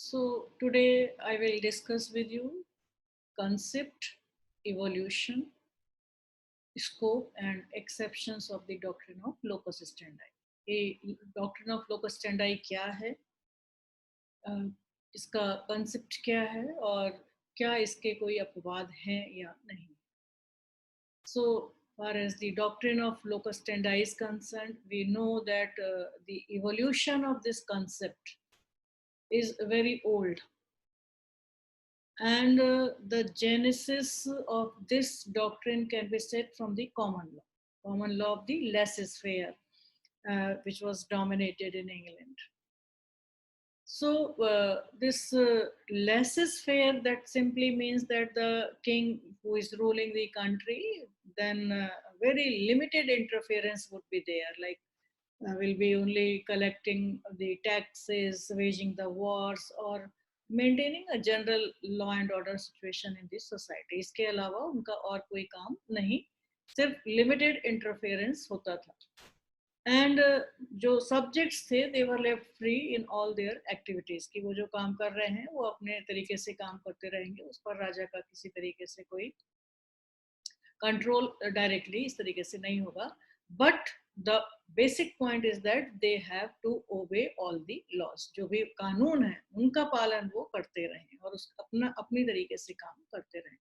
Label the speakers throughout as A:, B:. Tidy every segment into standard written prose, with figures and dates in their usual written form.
A: So today I will discuss with you concept, evolution, scope and exceptions of the doctrine of locus standi. ये doctrine of locus स्टैंडाई क्या है, अ, इसका concept क्या है और क्या इसके कोई अपवाद हैं या नहीं. So far as the doctrine of locus standi is concerned, we know that the evolution of this concept is very old. And the genesis of this doctrine can be said from the common law of the laissez-faire, which was dominated in England. So this laissez-faire, that simply means that the king who is ruling the country, then very limited interference would be there, like will be only collecting the taxes, waging the wars, or maintaining a general law and order situation in the society. इसके अलावा उनका और कोई काम नहीं, सिर्फ limited interference होता था. एंड जो सब्जेक्ट्स थे they were left free in all their activities, कि वो जो काम कर रहे हैं वो अपने तरीके से काम करते रहेंगे, उस पर राजा का किसी तरीके से कोई कंट्रोल डायरेक्टली इस तरीके से नहीं होगा. But the basic point is that they have to obey all the laws. जो भी कानून है उनका पालन वो करते रहें और उस अपनी तरीके से काम करते रहें.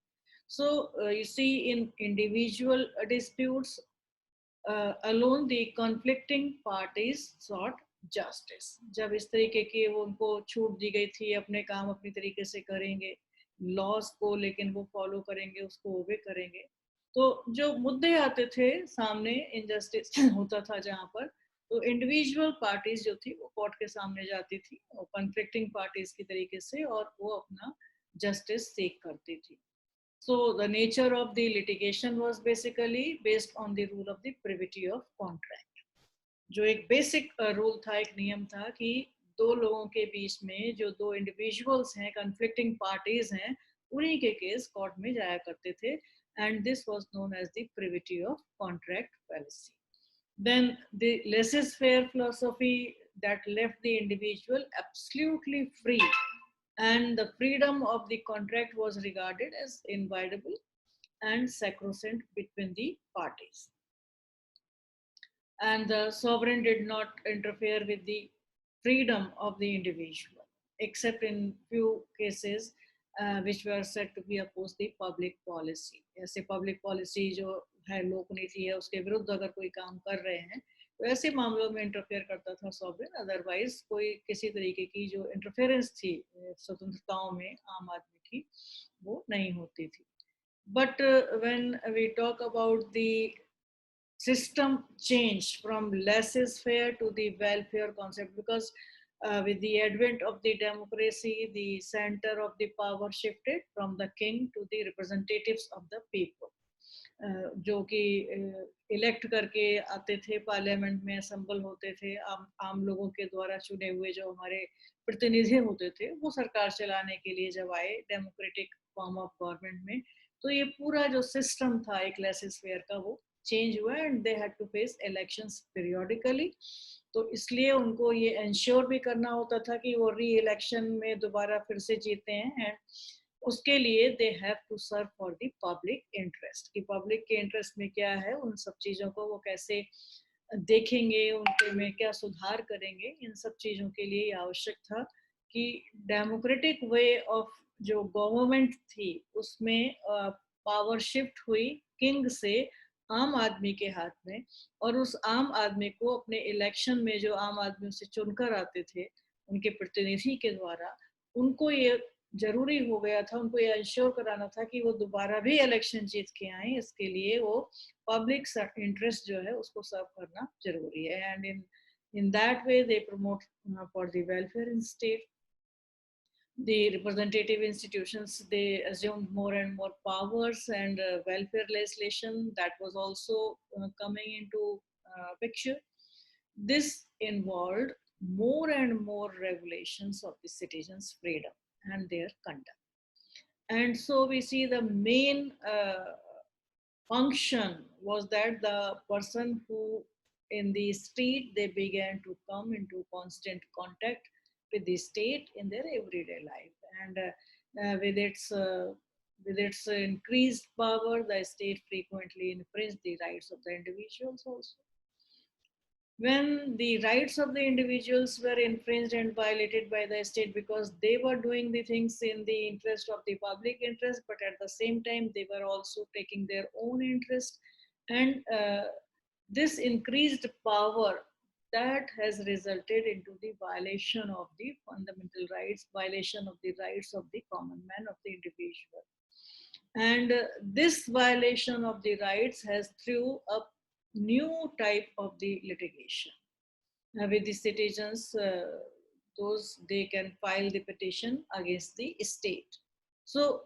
A: So you see in individual disputes alone the conflicting parties sought justice. जब इस तरीके की वो उनको छूट दी गई थी, अपने काम अपनी तरीके से करेंगे, लॉज को लेकिन वो फॉलो करेंगे, उसको ओबे करेंगे, तो जो मुद्दे आते थे सामने, इनजस्टिस होता था जहाँ पर, तो इंडिविजुअल पार्टीज जो थी वो कोर्ट के सामने जाती थी और कॉन्फ्लिक्टिंग पार्टीज की तरीके से, और वो अपना जस्टिस सीख करती थी. So the nature of the litigation was basically based on the rule of the privity of contract. जो एक बेसिक रूल था, एक नियम था कि दो लोगों के बीच में जो दो इंडिविजुअल्स हैं, कन्फ्लिक्टिंग पार्टीज हैं, उन्हीं के केस कोर्ट में जाया करते थे. And this was known as the privity of contract policy. Then the laissez-faire philosophy that left the individual absolutely free, and the freedom of the contract was regarded as inviolable and sacrosanct between the parties. And the sovereign did not interfere with the freedom of the individual, except in few cases which were said to be opposed the public policy. ऐसे public policy जो है, लोक नीति है, उसके विरुद्ध अगर कोई काम कर रहे हैं, तो ऐसे मामलों में इंटरफेयर करता था सॉवरेन. अदरवाइज कोई किसी तरीके की जो इंटरफेरेंस थी स्वतंत्रताओं में आम आदमी की, वो नहीं होती थी. But when we talk about the system change from laissez-faire to the welfare concept, because with the advent of the democracy, the center of the power shifted from the king to the representatives of the people. जो कि elect करके आते थे, parliament में assemble होते थे, आम लोगों के द्वारा चुने हुए जो हमारे प्रतिनिधि होते थे, वो सरकार चलाने के लिए जब आए डेमोक्रेटिक फॉर्म ऑफ गवर्नमेंट में, तो ये पूरा जो सिस्टम था एक लेसिस-फेयर का, वो चेंज हुआ. And they had to face elections periodically. तो इसलिए उनको ये इंश्योर भी करना होता था कि वो री इलेक्शन में दोबारा फिर से जीते हैं. एंड उसके लिए they have to serve for the public interest, कि पब्लिक के इंटरेस्ट में क्या है, उन सब चीज़ों को वो कैसे देखेंगे, उनके में क्या सुधार करेंगे. इन सब चीज़ों के लिए आवश्यक था कि डेमोक्रेटिक वे ऑफ जो गवर्नमेंट थी उसमें पावर शिफ्ट हुई किंग से आम आदमी के हाथ में, और उस आम आदमी को अपने इलेक्शन में जो आम आदमी से चुनकर आते थे उनके प्रतिनिधि के द्वारा, उनको ये जरूरी हो गया था, उनको ये इंश्योर कराना था कि वो दोबारा भी इलेक्शन जीत के आए. इसके लिए वो पब्लिक इंटरेस्ट जो है उसको सर्व करना जरूरी है. And in that way they promote for the welfare in state. The representative institutions, they assumed more and more powers, and welfare legislation that was also coming into picture. This involved more and more regulations of the citizens' freedom and their conduct. And so we see the main function was that the person who in the street, they began to come into constant contact with the state in their everyday life. And with its increased power, the state frequently infringes the rights of the individuals also. When the rights of the individuals were infringed and violated by the state because they were doing the things in the interest of the public interest, but at the same time they were also taking their own interest, and this increased power that has resulted into the violation of the fundamental rights, violation of the rights of the common man, of the individual. And this violation of the rights has threw up new type of the litigation with the citizens, those they can file the petition against the state. So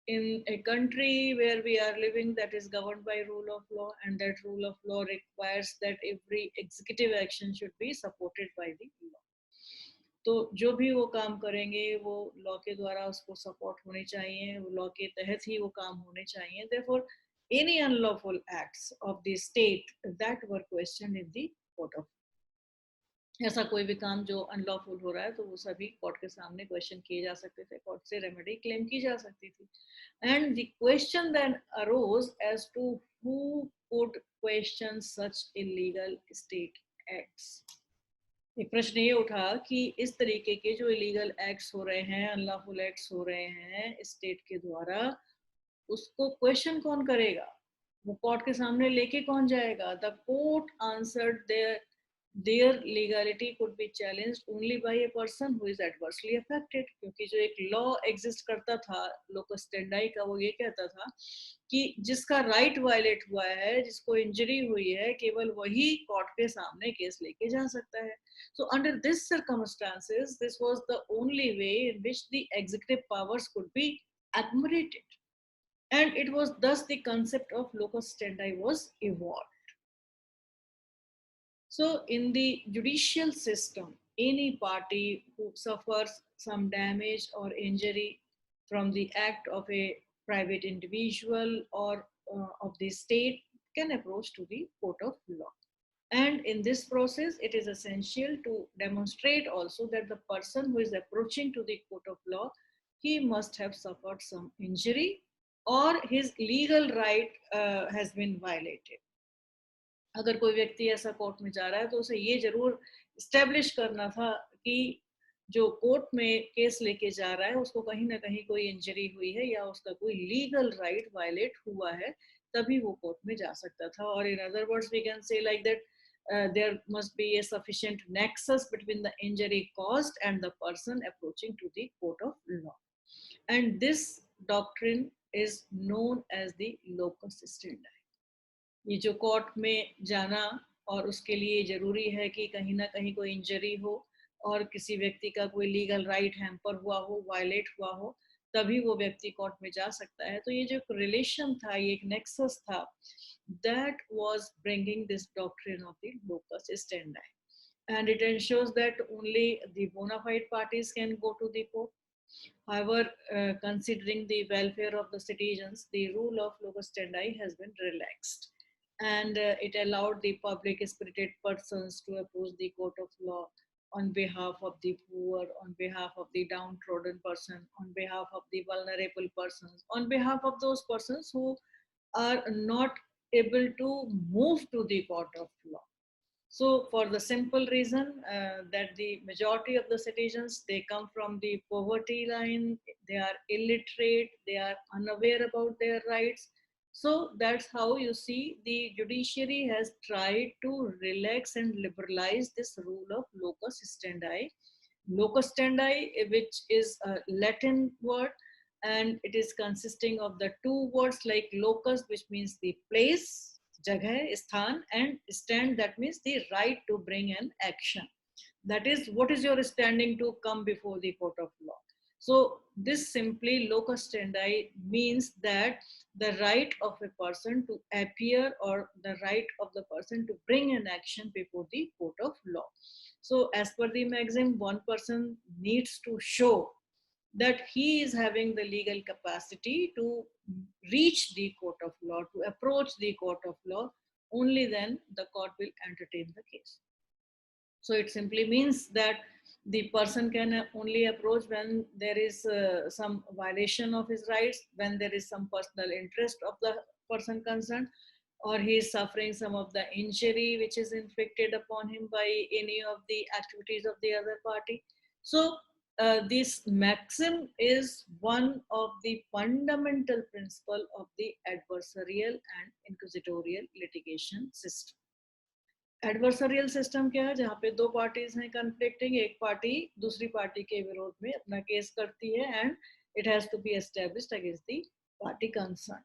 A: in a country where we are living that is governed by rule of law, and that rule of law requires that every executive action should be supported by the law. तो जो भी वो काम करेंगे वो law के द्वारा उसको सपोर्ट होने चाहिए, वो लॉ के तहत ही वो काम होने चाहिए. Therefore, any unlawful acts of the state that were questioned in the court of, ऐसा कोई भी काम जो अनलॉफुल हो रहा है तो वो सभी कोर्ट के सामने क्वेश्चन किए जा सकते थे, कोर्ट से रेमेडी क्लेम की जा सकती थी. And the question then arose as to who could question such illegal state acts. एक प्रश्न ये उठा कि इस तरीके के जो इलीगल एक्ट्स हो रहे हैं, अनलॉफुल एक्ट्स हो रहे हैं स्टेट के द्वारा, उसको क्वेश्चन कौन करेगा, वो कोर्ट के सामने लेके कौन जाएगा. The court answered their legality could be challenged only by a person who is adversely affected. क्योंकि जो एक लॉ एग्जिस्ट करता था लोकस स्टेंडाई का, वो ये कहता था कि जिसका राइट वायलेट हुआ है, जिसको इंजरी हुई है, केवल वही कोर्ट के सामने केस लेके जा सकता है. So under this circumstances, this was the only way in which the executive powers could be accommodated, and it was thus the concept of locus standi was evolved. So in the judicial system, any party who suffers some damage or injury from the act of a private individual or of the state can approach to the court of law. And in this process, it is essential to demonstrate also that the person who is approaching to the court of law, he must have suffered some injury or his legal right has been violated. अगर कोई व्यक्ति ऐसा court में जा रहा है तो उसे ये जरूर स्टैब्लिश करना था कि जो कोर्ट में केस लेके जा रहा है उसको कहीं ना कहीं कोई इंजरी हुई है या उसका कोई लीगल राइट वायलेट हुआ है, तभी वो कोर्ट में जा सकता था. और in other words we can say like that there must be a sufficient nexus between the injury caused and the person approaching to the court of law. And this doctrine is known as the locus standi. ये जो court में जाना और उसके लिए जरूरी है कि कहीं ना कहीं कोई इंजरी हो और किसी व्यक्ति का कोई लीगल राइट हैम्पर हुआ हो, वायलेट हुआ हो, तभी वो व्यक्ति कोर्ट में जा सकता है. तो ये जो रिलेशन था, ये एक नेक्सस था, that was bringing this doctrine of the locus standi, and it ensures that only the bona fide parties can go to the court. However, considering the welfare of the citizens, the rule of locus standi has been relaxed, and it allowed the public spirited persons to approach the court of law on behalf of the poor, on behalf of the downtrodden person, on behalf of the vulnerable persons, on behalf of those persons who are not able to move to the court of law. So for the simple reason that the majority of the citizens, they come from the poverty line, they are illiterate, they are unaware about their rights. So that's how you see the judiciary has tried to relax and liberalize this rule of locus standi. Locus standi, which is a Latin word, and it is consisting of the two words like locus, which means the place, jagah, sthan, and stand, that means the right to bring an action. That is, what is your standing to come before the court of law. So this simply locus standi means that the right of a person to appear or the right of the person to bring an action before the court of law. So as per the maxim, one person needs to show that he is having the legal capacity to reach the court of law, to approach the court of law. Only then the court will entertain the case. So it simply means that The person can only approach when there is some violation of his rights, when there is some personal interest of the person concerned, or he is suffering some of the injury which is inflicted upon him by any of the activities of the other party. So this maxim is one of the fundamental principle of the adversarial and inquisitorial litigation system. Adversarial system क्या है? जहाँ पे दो parties हैं conflicting, एक party दूसरी party के विरोध में अपना केस करती है and it has to be established against the party concern.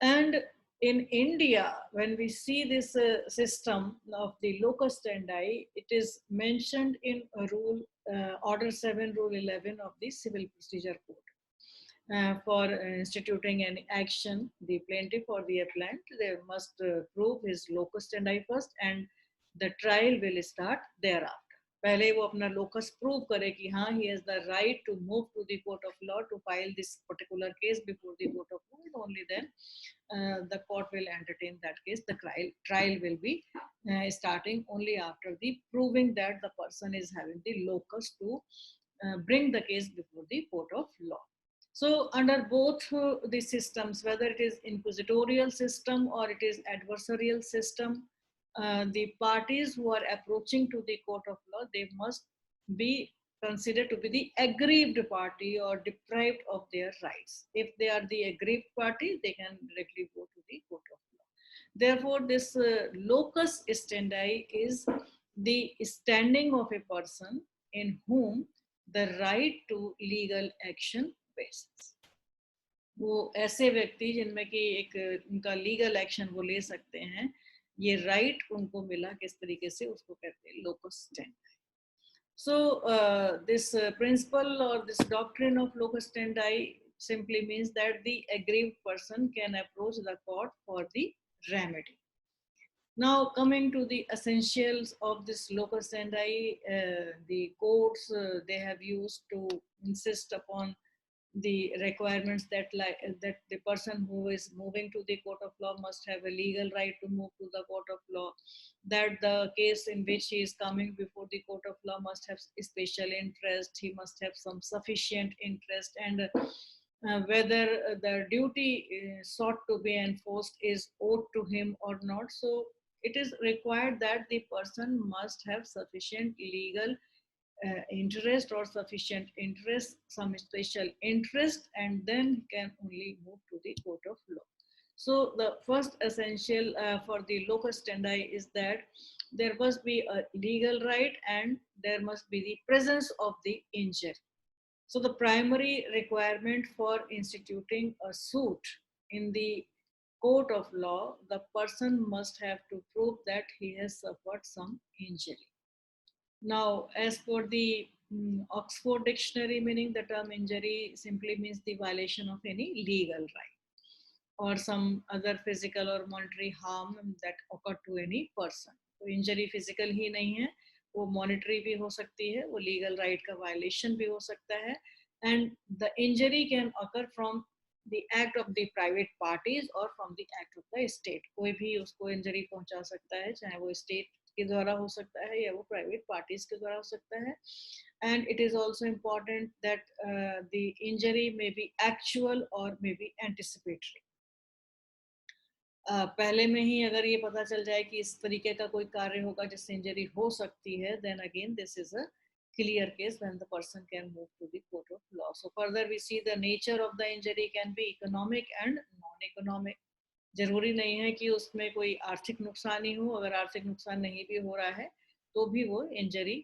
A: And in India, when we see this system of the locus standi, it is mentioned in rule order 7 rule 11 of the civil procedure code. For instituting an action, the plaintiff or the appellant, they must prove his locus standi first, and the trial will start thereafter. पहले वो अपना locus prove करे कि हाँ, he has the right to move to the court of law to file this particular case before the court of law, and only then the court will entertain that case. The trial will be starting only after the proving that the person is having the locus to bring the case before the court of law. So under both the systems, whether it is inquisitorial system or it is adversarial system, the parties who are approaching to the court of law, they must be considered to be the aggrieved party or deprived of their rights. If they are the aggrieved party, they can directly go to the court of law. Therefore, this locus standi is the standing of a person in whom the right to legal action basis. वो ऐसे व्यक्ति जिनमें कि एक उनका legal action वो ले सकते हैं, ये राइट उनको मिला किस तरीके से, उसको कहते हैं locus standi. So this principle or this doctrine of locus standi simply means that the aggrieved person can approach the court for the remedy. Now coming to the essentials of this locus standi, the courts they have used to insist upon the requirements that that the person who is moving to the court of law must have a legal right to move to the court of law, that the case in which he is coming before the court of law must have special interest, he must have some sufficient interest, and whether the duty sought to be enforced is owed to him or not. So it is required that the person must have sufficient legal interest or sufficient interest, some special interest, and then can only move to the court of law. So the first essential for the locus standi is that there must be a legal right and there must be the presence of the injury. So the primary requirement for instituting a suit in the court of law, the person must have to prove that he has suffered some injury. Now, as for the Oxford Dictionary meaning, the term injury simply means the violation of any legal right or some other physical or monetary harm that occurred to any person. तो injury physical ही नहीं है, वो monetary भी हो सकती है, वो legal right का violation भी हो सकता है, and the injury can occur from the act of the private parties or from the act of the state. कोई भी उसको injury पहुंचा सकता है, चाहे वो state के द्वारा हो सकता है या वो प्राइवेट पार्टीज के द्वारा हो सकता है. And it is also important that the injury may be actual और मे बी एंटिसिपेटरी. पहले में ही अगर ये पता चल जाए कि इस तरीके का कोई कार्य होगा जिससे इंजरी हो सकती है, then again this is a clear case when the person can move to the court of law. So further we see the nature of the injury can be economic and non-economic. जरूरी नहीं है कि उसमें कोई आर्थिक नुकसान ही हो, अगर आर्थिक नुकसान नहीं भी हो रहा है तो भी वो इंजरी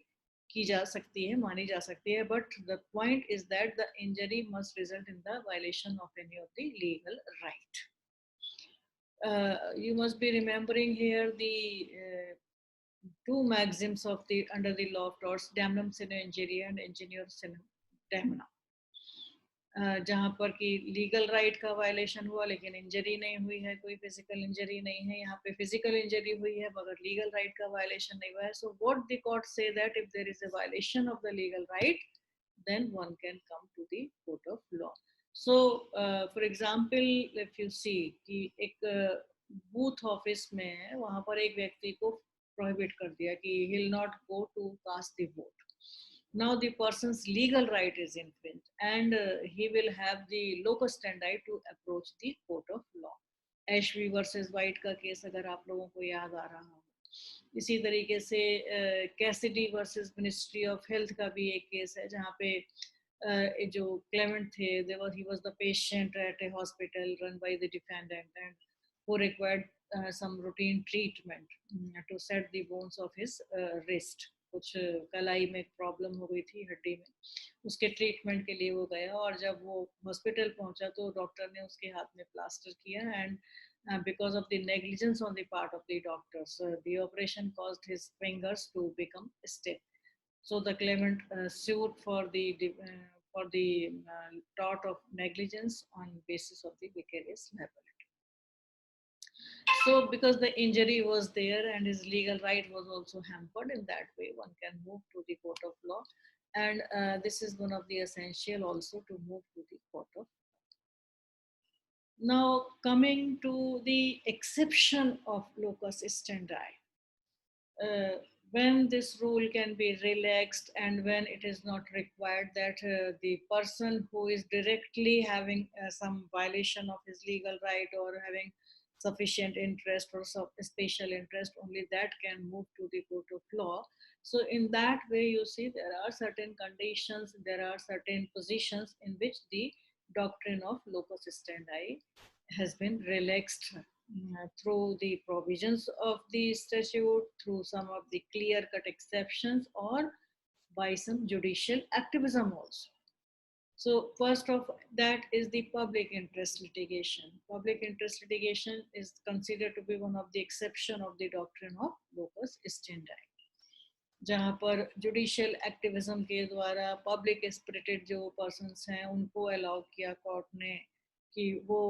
A: की जा सकती है, मानी जा सकती है. But the point is that the injury must result in the violation of any of the legal right. You must be remembering here the two maxims of the under the law of torts, damnum sine injuria and injurior sine damnum. जहाँ पर कि legal right का violation हुआ लेकिन injury नहीं हुई है, कोई फिजिकल इंजरी नहीं है. यहाँ पे फिजिकल इंजरी हुई है मगर लीगल राइट का वायलेशन नहीं हुआ है. So what the court say that if there is a violation of the legal right then one can come to the court of law. So for example if you see कि एक booth office में है, वहाँ पर एक व्यक्ति को prohibit कर दिया कि he will not go to cast the vote. Now the person's legal right is infringed, and he will have the locus standi to approach the court of law. एशवी versus white का case अगर आप लोगों को याद आ रहा हो, इसी तरीके से Cassidy versus ministry of health का भी एक केस है जहाँ पे जो क्लेमेंट थे, there he was the patient at a hospital run by the defendant and who required some routine treatment to set the bones of his wrist. कुछ कलाई में प्रॉब्लम हो गई थी हड्डी में, उसके ट्रीटमेंट के लिए वो गया और जब वो हॉस्पिटल पहुंचा तो डॉक्टर ने उसके हाथ में प्लास्टर किया and because of the negligence on the part of the doctors, the operation caused his fingers to become stiff. So the claimant sued for the tort of negligence on basis of the vicarious liability. So because the injury was there and his legal right was also hampered, in that way one can move to the court of law, and this is one of the essential also to move to the court of. Now coming to the exception of locus standi, when this rule can be relaxed and when it is not required that the person who is directly having some violation of his legal right or having sufficient interest or special interest, only that can move to the court of law. So in that way you see there are certain conditions, there are certain positions in which the doctrine of locus standi has been relaxed through the provisions of the statute, through some of the clear-cut exceptions, or by some judicial activism also. So first of that is the public interest litigation. Public interest litigation is considered to be one of the exception of the doctrine of locus standi, जहाँ पर judicial activism के द्वारा public spirited जो persons हैं उनको allow किया court ने कि वो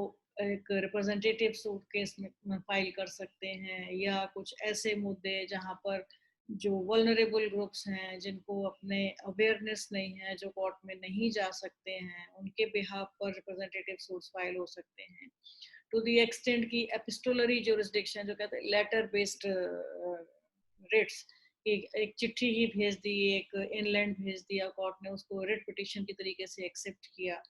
A: एक रिप्रेजेंटेटिव सूट केस में फाइल कर सकते हैं, या कुछ ऐसे मुद्दे जहाँ पर जो वल्नरेबल ग्रुप्स हैं जिनको अपने अवेयरनेस नहीं है, जो कोर्ट में नहीं जा सकते हैं, उनके बिहाफ पर रिप्रेजेंटेटिव सूट्स फाइल हो सकते हैं। टू द एक्सटेंट की एपिस्टोलरी जुरिस्डिक्शन जो कहते हैं लेटर बेस्ड रिट्स, एक चिट्ठी ही भेज दी, एक इनलैंड भेज दिया, कोर्ट ने उसको रिट पिटिशन की तरीके से एक्सेप्ट किया,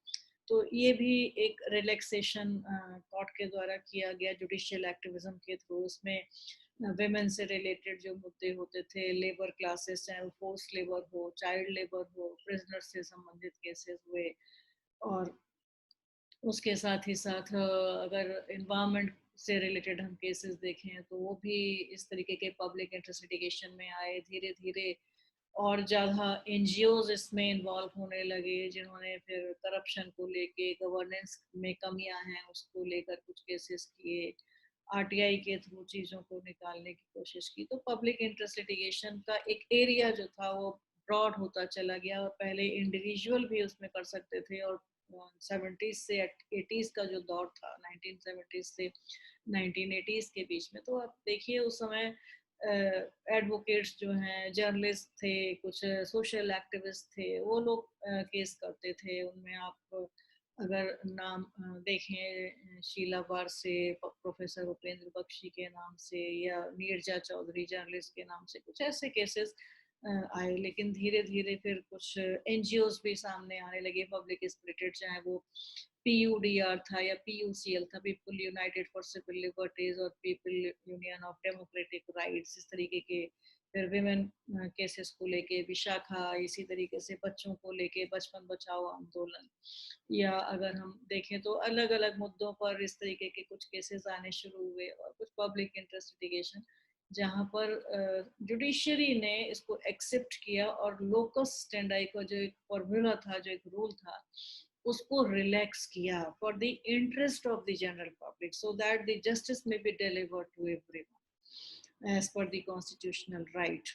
A: तो ये भी एक रिलैक्सेशन कोर्ट के द्वारा किया गया जुडिशियल एक्टिविज्म के थ्रू। उसमें वेमेन से रिलेटेड जो मुद्दे होते थे, लेबर क्लासेस, चाहे वो फोर्स लेबर हो, चाइल्ड लेबर हो, प्रिजनर से संबंधित केसेस हुए, और उसके साथ ही साथ अगर इन्वायरमेंट से रिलेटेड हम केसेस देखें तो वो भी इस तरीके के पब्लिक इंटरेस्ट लिटिगेशन में आए। धीरे धीरे और ज़्यादा एनजीओज इसमें इन्वॉल्व होने लगे, जिन्होंने फिर करप्शन को लेके, गवर्नेंस में कमियां हैं उसको लेकर कुछ केसेस किए, आरटीआई के थ्रू चीज़ों को निकालने की कोशिश की। तो पब्लिक इंटरेस्ट लिटिगेशन का एक एरिया जो था वो ब्रॉड होता चला गया, और पहले इंडिविजुअल भी उसमें कर सकते थे, और 70s से 80s का जो दौर था, 1970s से 1980s के बीच में, तो आप देखिए उस समय एडवोकेट्स जो हैं, जर्नलिस्ट थे, कुछ सोशल एक्टिविस्ट थे, वो लोग केस करते थे। उनमें आप अगर नाम देखें शीला बारसे, प्रोफेसर उपेंद्र बख्शी के नाम से, या नीरजा चौधरी जर्नलिस्ट के नाम से, कुछ ऐसे केसेस आए। लेकिन धीरे धीरे फिर कुछ एनजीओज भी सामने आने लगे पब्लिक स्पिरिटेड, चाहे वो पीयूडीआर था या पीयूसीएल था, People United for Civil Liberties, और People Union of Democratic Rights, इस तरीके के। फिर विमेन केसेस को लेके विशाखा, इसी तरीके से बच्चों को लेके बचपन बचाओ आंदोलन, या अगर हम देखें तो अलग अलग मुद्दों पर इस तरीके के कुछ केसेस आने शुरू हुए, और कुछ पब्लिक इंटरेस्ट लिटिगेशन जहाँ पर जुडिशरी ने इसको एक्सेप्ट किया, और लोकस स्टैंडाई का जो एक फॉर्मूला था, जो एक रूल था, उसको रिलैक्स किया for the interest of the general public, so that the justice may be delivered to everyone as per the constitutional right,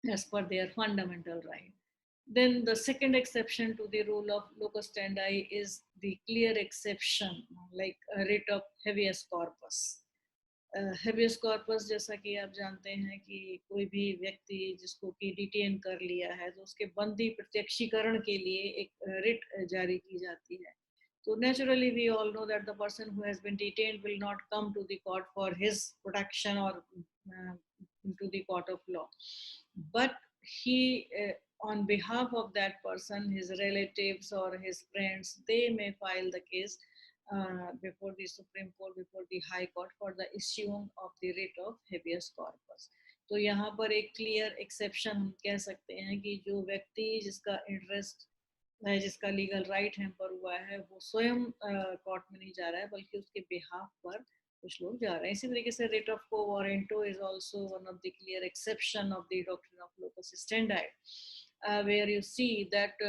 A: as per their fundamental right. Then the second exception to the rule of locus standi is the clear exception, like a writ of habeas corpus. Habeas corpus, जैसा कि आप जानते हैं कि कोई भी व्यक्ति जिसको कि डिटेन कर लिया है, तो उसके बंदी प्रत्यक्षीकरण के लिए एक रिट जारी की जाती है। तो naturally we all know that the person who has been detained will not come to the court for his protection or to the court of law, but he on behalf of that person, his relatives or his friends, they may file the case before the Supreme Court, before the High Court for the issuing of the writ of habeas corpus. तो यहाँ पर एक clear exception हम कह सकते हैं कि जो व्यक्ति जिसका इंटरेस्ट है, जिसका लीगल राइट हैम्पर हुआ है, वो स्वयं कोर्ट में नहीं जा रहा है, बल्कि उसके बिहाफ पर कुछ लोग जा रहे हैं. इसी तरीके से writ of quo warranto is also one of the clear exception of the doctrine of locus standi, where you see that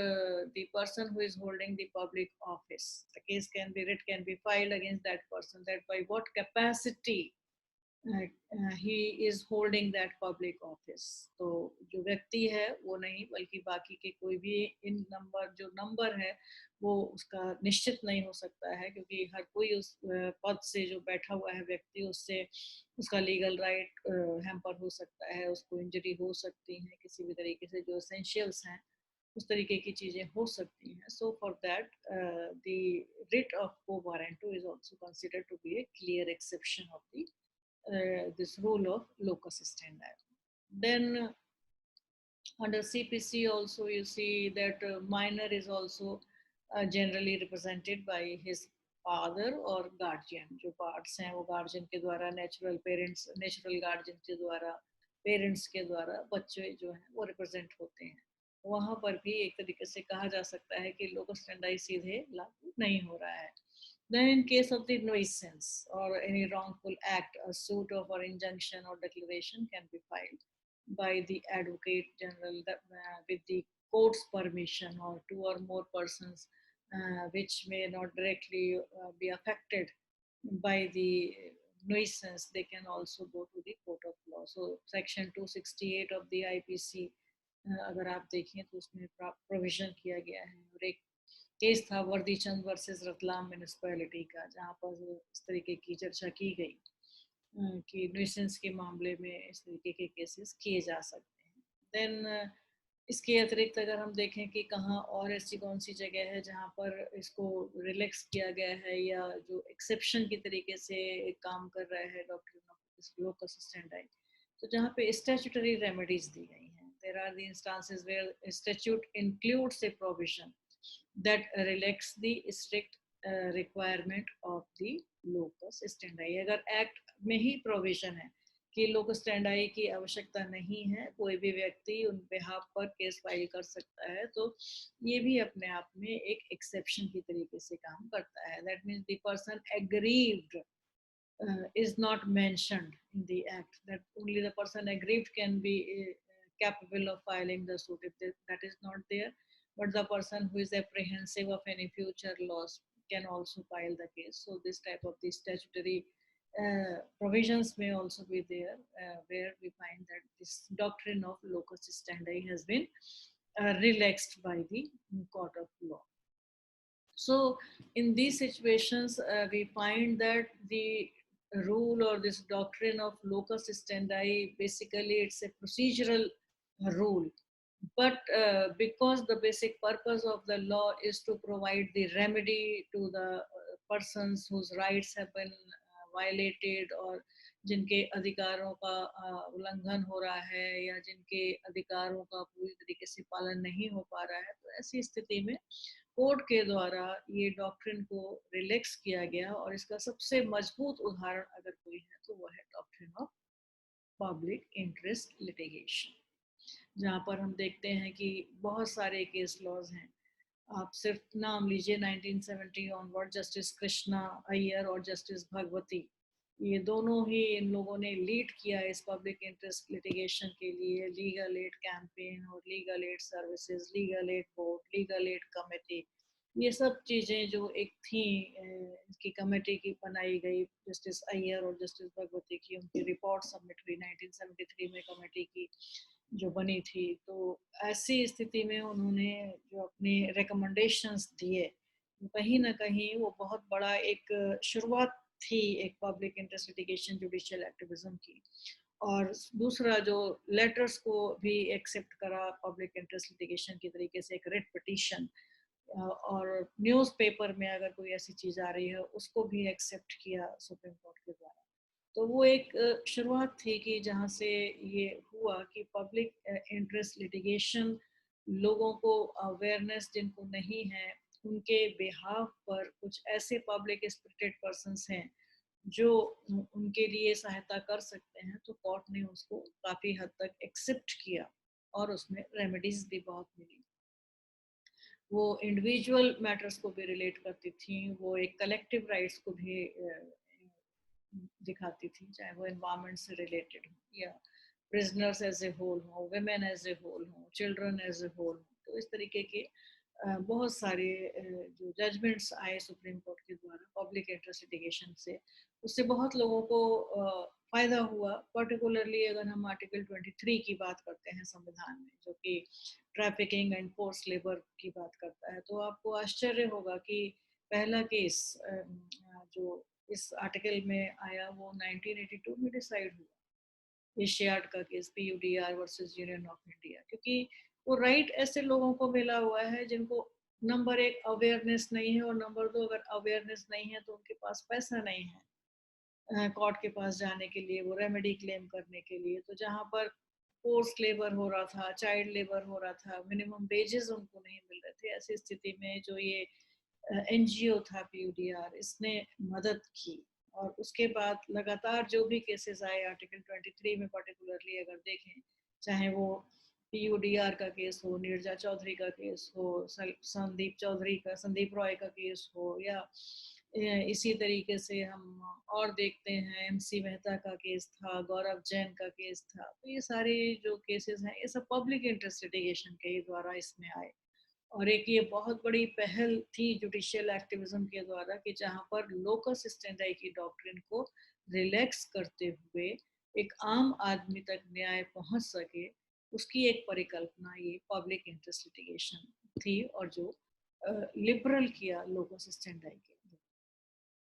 A: the person who is holding the public office, the case can be writ can be filed against that person, that by what capacity he is holding that public office. तो जो व्यक्ति है वो नहीं, बल्कि बाकी के कोई भी इन नंबर, जो नंबर है वो उसका निश्चित नहीं हो सकता है, क्योंकि हर कोई उस पद से जो बैठा हुआ है व्यक्ति, उससे उसका लीगल राइट हैम्पर हो सकता है, उसको इंजरी हो सकती है, किसी भी तरीके से जो एसेंशियल्स हैं उस तरीके की चीजें हो सकती हैं. So for that the writ of quo warranto is also considered to be a clear exception of the this rule of locus standi. Then under CPC also you see that minor is also generally represented by his father or guardian. जो parts हैं वो guardian के द्वारा, natural parents, natural guardian के द्वारा, parents के द्वारा बच्चे जो हैं वो represent होते हैं. वहाँ पर भी एक तरीके से कहा जा सकता है कि locus standi सीधे लागू नहीं हो रहा है. Then in case of the nuisance or any wrongful act, a suit of or injunction or declaration can be filed by the advocate general with the court's permission, or two or more persons which may not directly be affected by the nuisance, they can also go to the court of law. So section 268 of the IPC अगर आप देखें तो उसमें provision किया गया है. और एक केस था वर्दी चंद वर्सेस रतलाम म्यूनिसिपैलिटी का, जहाँ पर इस तरीके की चर्चा की गई कि न्यूसेंस के मामले में इस तरीके के केसेस किए जा सकते हैं. देन इसके अतिरिक्त अगर हम देखें कि कहाँ और ऐसी कौन सी जगह है जहाँ पर इसको रिलैक्स किया गया है, या जो एक्सेप्शन की तरीके से काम कर रहा है डॉक्ट्रिन ऑफ लोकस स्टेंडाई, तो जहाँ पे स्टैट्यूटरी रेमेडीज दी गई हैं. There are the instances where statute includes a provision that relax the strict requirement of the locus standi. अगर एक्ट में ही प्रोविजन है कि लोकस स्टैंडाई की आवश्यकता नहीं है, कोई भी व्यक्ति उन बिहाफ पर केस फाइल कर सकता है, तो ये भी अपने आप में एक एक्सेप्शन की तरीके से काम करता है. That means the person aggrieved is not mentioned in the act, that only the person aggrieved can be capable of filing the suit. If that is not there, but the person who is apprehensive of any future loss can also file the case. So this type of the statutory provisions may also be there, where we find that this doctrine of locus standi has been relaxed by the court of law. So in these situations, we find that the rule or this doctrine of locus standi, basically it's a procedural rule. But because the basic purpose of the law is to provide the remedy to the persons whose rights have been violated, और जिनके अधिकारों का उल्लंघन हो रहा है, या जिनके अधिकारों का पूरी तरीके से पालन नहीं हो पा रहा है, तो ऐसी स्थिति में कोर्ट के द्वारा ये डॉक्ट्रिन को रिलैक्स किया गया. और इसका सबसे मजबूत उदाहरण अगर कोई है तो वो है doctrine of public interest litigation, जहाँ पर हम देखते हैं कि बहुत सारे केस लॉज हैं. आप सिर्फ नाम लीजिए 1970 ऑनवर्ड, जस्टिस कृष्णा अय्यर और जस्टिस भगवती, ये दोनों ही इन लोगों ने लीड किया इस पब्लिक इंटरेस्ट लिटिगेशन के लिए. लीगल एड कैंपेन और legal aid services, legal aid board, legal aid committee, ये सब चीज़ें जो एक थी इसकी कमेटी की बनाई गई जस्टिस अय्यर और जस्टिस भगवती की, उनकी रिपोर्ट सबमिट हुई 1973 में कमेटी की जो बनी थी. तो ऐसी स्थिति में उन्होंने जो अपने रिकमेंडेशंस दिए, कहीं ना कहीं वो बहुत बड़ा एक शुरुआत थी एक public interest litigation judicial activism की. और दूसरा जो लेटर्स को भी एक्सेप्ट करा पब्लिक इंटरेस्ट लिटिगेशन की तरीके से, एक रिट पिटीशन, और न्यूज़पेपर में अगर कोई ऐसी चीज़ आ रही है उसको भी एक्सेप्ट किया सुप्रीम कोर्ट के द्वारा. तो वो एक शुरुआत थी कि जहाँ से ये हुआ कि पब्लिक इंटरेस्ट लिटिगेशन लोगों को अवेयरनेस जिनको नहीं है उनके बिहाफ पर कुछ ऐसे पब्लिक स्पिरिटेड पर्सन्स हैं जो उनके लिए सहायता कर सकते हैं, तो कोर्ट ने उसको काफ़ी हद तक एक्सेप्ट किया और उसमें रेमेडीज भी बहुत मिली। वो इंडिविजुअल मैटर्स को भी रिलेट करती थी, वो एक कलेक्टिव राइट्स को भी दिखाती थी, चाहे वो एनवायरनमेंट से रिलेटेड हो या प्रिजनर्स एज ए होल हो, वेमेन एज ए होल हो, चिल्ड्रन एज ए होल हो। तो इस तरीके के बहुत सारे जो जजमेंट्स आए सुप्रीम कोर्ट के द्वारा पब्लिक इंटरेस्ट लिटिगेशन से, उससे बहुत लोगों को फायदा हुआ। पर्टिकुलरली अगर हम आर्टिकल 23 की बात करते हैं संविधान में, जो कि ट्रैफिकिंग एंड फोर्स लेबर की बात करता है, तो आपको आश्चर्य होगा कि पहला केस जो इस आर्टिकल में आया वो 1982 में डिसाइड हुआ, एशियाड का case, PUDR versus Union of India, क्योंकि वो राइट ऐसे लोगों को मिला हुआ है जिनको नंबर एक अवेयरनेस नहीं है, और नंबर दो अगर अवेयरनेस नहीं है तो उनके पास पैसा नहीं है कोर्ट के पास जाने के लिए, वो रेमेडी क्लेम करने के लिए। तो जहाँ पर फोर्स लेबर हो रहा था, चाइल्ड लेबर हो रहा था, मिनिमम वेजेस उनको नहीं मिल रहे थे, ऐसी स्थिति में जो ये एनजीओ था पीयूडीआर, इसने मदद की। और उसके बाद लगातार जो भी केसेस आए आर्टिकल 23 में पर्टिकुलरली अगर देखें, चाहे वो पीयूडीआर का केस हो, नीरजा चौधरी का केस हो, संदीप रॉय का केस हो, या इसी तरीके से हम और देखते हैं एमसी मेहता का केस था, गौरव जैन का केस था, तो ये सारे जो केसेस हैं ये सब पब्लिक इंटरेस्ट लिटिगेशन के ही द्वारा इसमें आए। और एक ये बहुत बड़ी पहल थी जुडिशियल एक्टिविज्म के द्वारा कि जहाँ पर लोकस स्टेंडाई की डॉक्ट्रिन को रिलैक्स करते हुए एक आम आदमी तक न्याय पहुंच सके, उसकी एक परिकल्पना ये पब्लिक इंटरेस्ट लिटिगेशन थी, और जो लिबरल किया लोकस स्टेंडाई के।